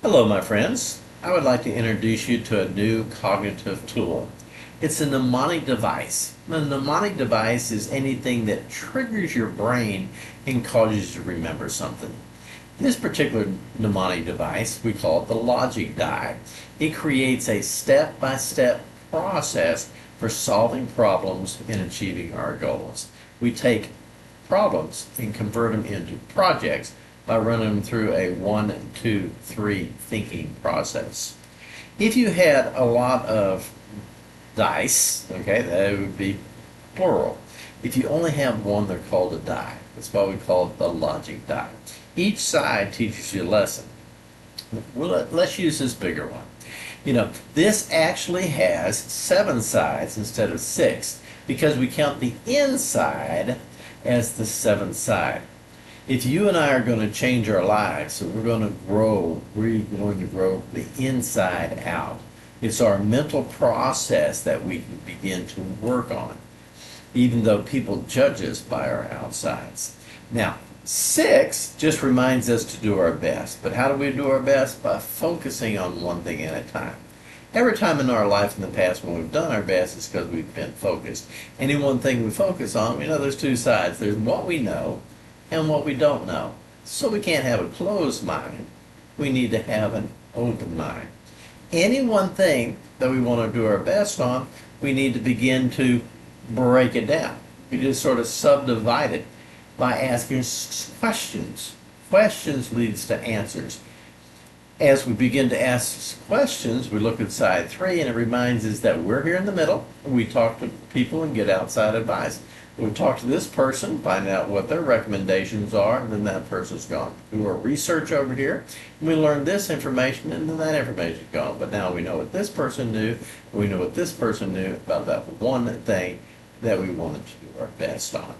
Hello, my friends. I would like to introduce you to a new cognitive tool. It's a mnemonic device. A mnemonic device is anything that triggers your brain and causes you to remember something. This particular mnemonic device, we call it the LogicDie. It creates a step-by-step process for solving problems and achieving our goals. We take problems and convert them into projects by running them through a 1, 2, 3 thinking process. If you had a lot of dice, okay, that would be plural. If you only have one, they're called a die. That's why we call it the logic die. Each side teaches you a lesson. Well, let's use this bigger one. This actually has 7 sides instead of 6 because we count the inside as the 7th side. If you and I are going to change our lives, so we're going to grow the inside out. It's our mental process that we can begin to work on, even though people judge us by our outsides. Now, 6 just reminds us to do our best. But how do we do our best? By focusing on one thing at a time. Every time in our life in the past when we've done our best, it's because we've been focused. Any one thing we focus on, there's 2 sides. There's what we know and what we don't know. So we can't have a closed mind. We need to have an open mind. Any one thing that we want to do our best on, we need to begin to break it down. We just sort of subdivide it by asking questions. Questions leads to answers. As we begin to ask questions, we look at side 3, and it reminds us that we're here in the middle. We talk to people and get outside advice. We talk to this person, find out what their recommendations are, and then that person's gone. We do our research over here, and we learn this information, and then that information's gone. But now we know what this person knew, we know what this person knew about that one thing that we wanted to do our best on.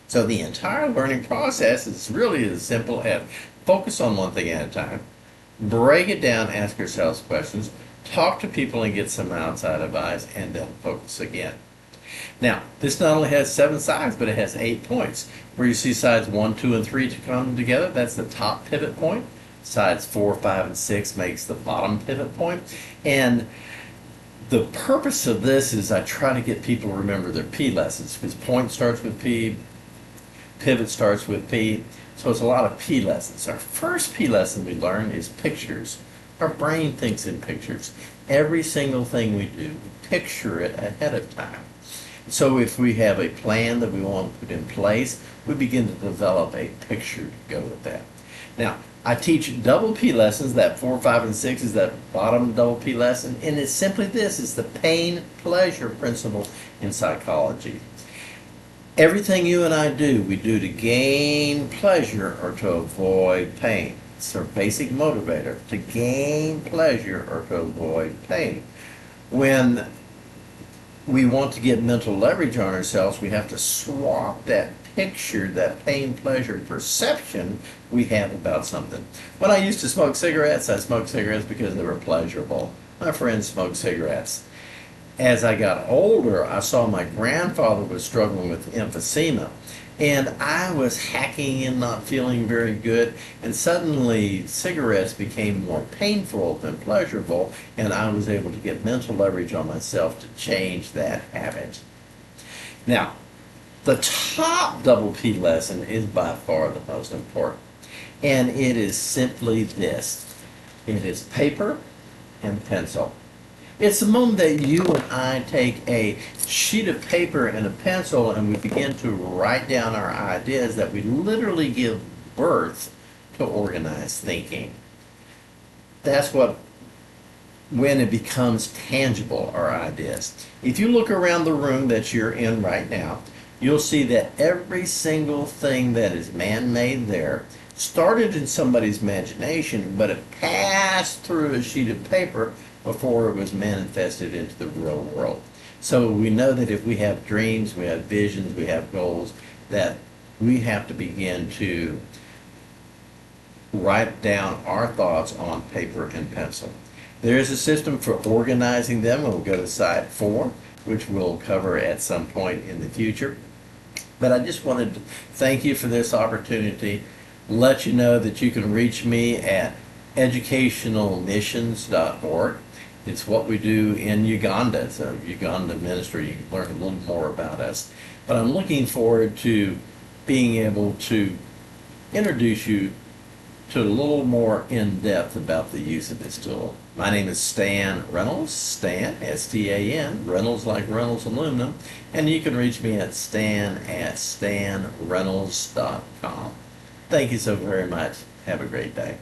So the entire learning process is really as simple as focus on one thing at a time, break it down, ask yourselves questions, talk to people and get some outside advice, and then focus again. Now, this not only has 7 sides, but it has 8 points. Where you see sides 1, 2, and 3 to come together, that's the top pivot point. Sides 4, 5, and 6 makes the bottom pivot point. And the purpose of this is I try to get people to remember their P lessons, because point starts with P, pivot starts with P, so it's a lot of P lessons. Our first P lesson we learn is pictures. Our brain thinks in pictures. Every single thing we do, we picture it ahead of time. So if we have a plan that we want to put in place, we begin to develop a picture to go with that. Now, I teach double P lessons. That 4, 5, and 6 is that bottom double P lesson. And it's simply this. It's the pain-pleasure principle in psychology. Everything you and I do, we do to gain pleasure or to avoid pain. It's our basic motivator, to gain pleasure or to avoid pain. When we want to get mental leverage on ourselves, we have to swap that picture, that pain-pleasure perception we have about something. When I used to smoke cigarettes, I smoked cigarettes because they were pleasurable. My friends smoked cigarettes. As I got older, I saw my grandfather was struggling with emphysema, and I was hacking and not feeling very good, and suddenly cigarettes became more painful than pleasurable, and I was able to get mental leverage on myself to change that habit. Now, the top double P lesson is by far the most important, and it is simply this. It is paper and pencil. It's the moment that you and I take a sheet of paper and a pencil and we begin to write down our ideas that we literally give birth to organized thinking. That's when it becomes tangible, our ideas. If you look around the room that you're in right now, you'll see that every single thing that is man-made there started in somebody's imagination, but it passed through a sheet of paper before it was manifested into the real world. So we know that if we have dreams, we have visions, we have goals, that we have to begin to write down our thoughts on paper and pencil. There is a system for organizing them, and we'll go to side 4, which we'll cover at some point in the future. But I just wanted to thank you for this opportunity, let you know that you can reach me at educationalmissions.org. It's what we do in Uganda. It's a Uganda ministry. You can learn a little more about us. But I'm looking forward to being able to introduce you to a little more in depth about the use of this tool. My name is Stan Reynolds, Stan, S-T-A-N, Reynolds like Reynolds Aluminum, and you can reach me at stan@stanreynolds.com. Thank you so very much. Have a great day.